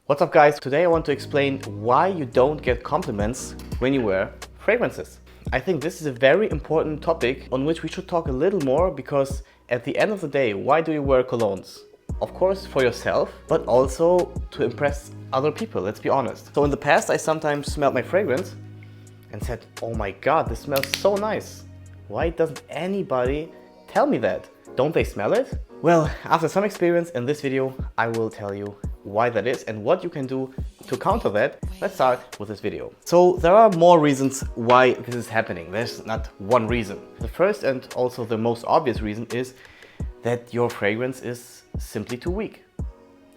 What's up guys? Today I want to explain why you don't get compliments when you wear fragrances. I think this is a very important topic on which we should talk a little more, because at the end of the day, why do you wear colognes? Of course for yourself, but also to impress other people, let's be honest. So in the past I sometimes smelled my fragrance and said, oh my god, this smells so nice. Why doesn't anybody tell me that? Don't they smell it? Well, after some experience in this video, I will tell you why that is and what you can do to counter that. Let's start with this video. So there are more reasons why this is happening. There's not one reason. The first and also the most obvious reason is that your fragrance is simply too weak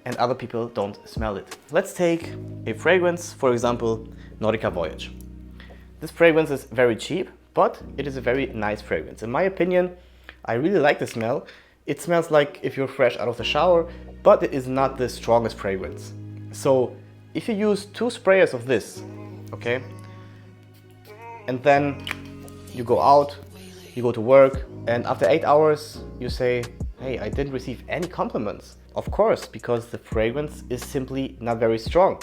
and other people don't smell it. Let's take a fragrance, for example, Nautica Voyage. This fragrance is very cheap, but it is a very nice fragrance. In my opinion, I really like the smell. It smells like if you're fresh out of the shower, but it is not the strongest fragrance. So if you use 2 sprayers of this, okay, and then you go out, you go to work, and after 8 hours you say, hey, I didn't receive any compliments. Of course, because the fragrance is simply not very strong.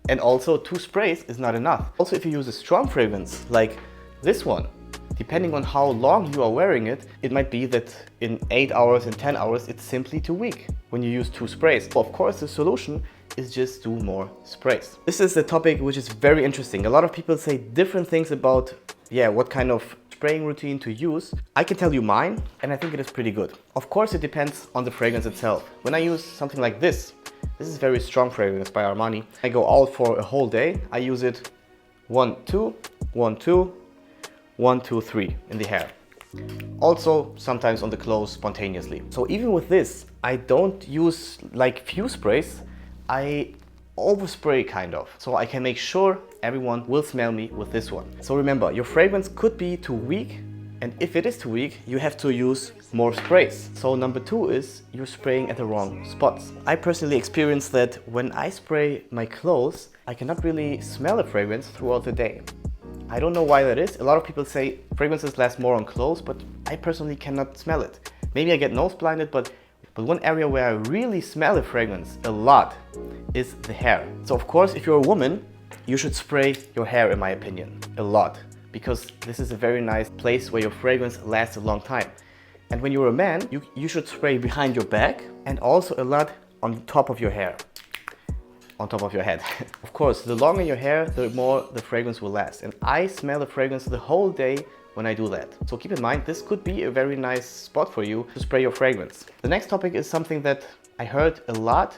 And also 2 sprays is not enough. Also, if you use a strong fragrance like this one, depending on how long you are wearing it, it might be that in 8 hours and 10 hours it's simply too weak when you use 2 sprays. Of course, the solution is just do more sprays. This is a topic which is very interesting. A lot of people say different things about what kind of spraying routine to use. I can tell you mine, and I think it is pretty good. Of course, it depends on the fragrance itself. When I use something like this is very strong fragrance by Armani. I go out for a whole day. I use it 1, 2, 1, 2, 1, 2, 3 in the hair. Also sometimes on the clothes spontaneously. So even with this, I don't use like few sprays. I overspray kind of. So I can make sure everyone will smell me with this one. So remember, your fragrance could be too weak. And if it is too weak, you have to use more sprays. So number 2 is you're spraying at the wrong spots. I personally experienced that when I spray my clothes, I cannot really smell a fragrance throughout the day. I don't know why that is. A lot of people say fragrances last more on clothes, but I personally cannot smell it. Maybe I get nose blinded, but one area where I really smell a fragrance a lot is the hair. So of course, if you're a woman, you should spray your hair, in my opinion, a lot, because this is a very nice place where your fragrance lasts a long time. And when you're a man, you should spray behind your back and also a lot on top of your hair. On top of your head. Of course, the longer your hair, the more the fragrance will last. And I smell the fragrance the whole day when I do that. So keep in mind, this could be a very nice spot for you to spray your fragrance. The next topic is something that I heard a lot,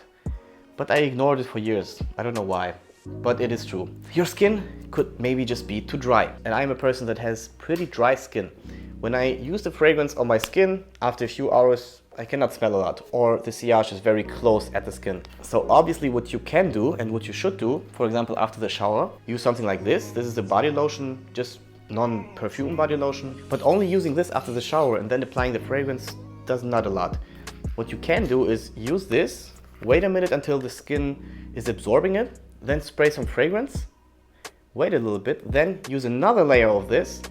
but I ignored it for years. I don't know why, but it is true. Your skin could maybe just be too dry. And I'm a person that has pretty dry skin. When I use the fragrance on my skin, after a few hours, I cannot smell a lot, or the sillage is very close at the skin. So obviously what you can do and what you should do, for example after the shower, use something like this. This is a body lotion, just non-perfume body lotion, but only using this after the shower and then applying the fragrance does not a lot. What you can do is use this, wait a minute until the skin is absorbing it, then spray some fragrance, wait a little bit, then use another layer of this,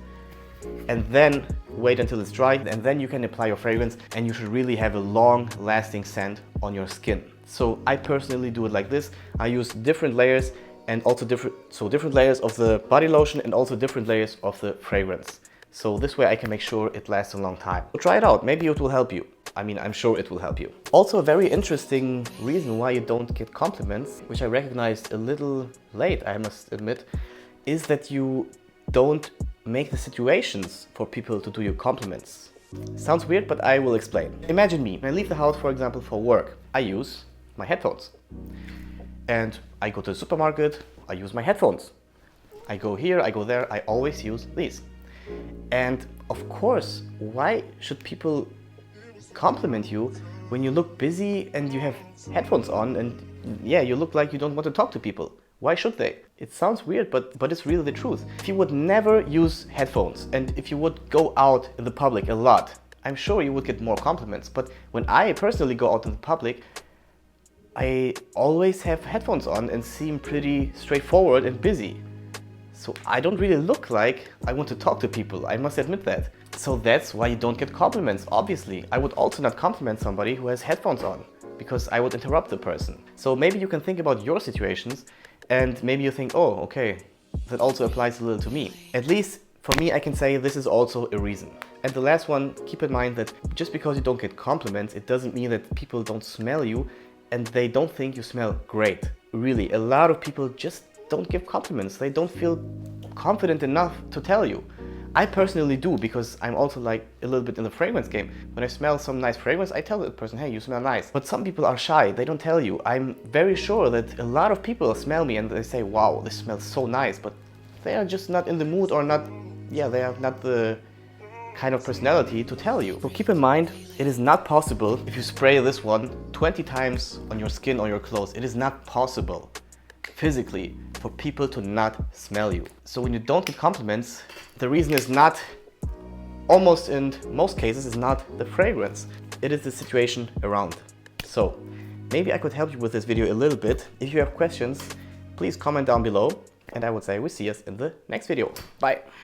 and then wait until it's dry, and then you can apply your fragrance, and you should really have a long lasting scent on your skin. So I personally do it like this. I use different layers and also different layers of the body lotion and also different layers of the fragrance. So this way I can make sure it lasts a long time. So try it out, maybe it will help you. I mean, I'm sure it will help you. Also a very interesting reason why you don't get compliments, which I recognized a little late, I must admit, is that you don't make the situations for people to do you compliments. Sounds weird, but I will explain. Imagine me. When I leave the house, for example, for work, I use my headphones. And I go to the supermarket, I use my headphones. I go here, I go there, I always use these. And of course, why should people compliment you when you look busy and you have headphones on and you look like you don't want to talk to people? Why should they? It sounds weird, but it's really the truth. If you would never use headphones and if you would go out in the public a lot, I'm sure you would get more compliments. But when I personally go out in the public, I always have headphones on and seem pretty straightforward and busy. So I don't really look like I want to talk to people, I must admit that. So that's why you don't get compliments, obviously. I would also not compliment somebody who has headphones on. because I would interrupt the person. So maybe you can think about your situations and maybe you think, oh, okay, that also applies a little to me. At least for me, I can say this is also a reason. And the last one, keep in mind that just because you don't get compliments, it doesn't mean that people don't smell you and they don't think you smell great. Really, a lot of people just don't give compliments. They don't feel confident enough to tell you. I personally do, because I'm also like a little bit in the fragrance game. When I smell some nice fragrance, I tell the person, hey, you smell nice. But some people are shy, they don't tell you. I'm very sure that a lot of people smell me and they say, wow, this smells so nice, but they are just not in the mood or not, yeah, they have not the kind of personality to tell you. So keep in mind, it is not possible if you spray this one 20 times on your skin or your clothes. It is not possible physically for people to not smell you. So when you don't get compliments, the reason is not, almost in most cases, is not the fragrance. It is the situation around. So maybe I could help you with this video a little bit. If you have questions, please comment down below and I would say we see us in the next video. Bye.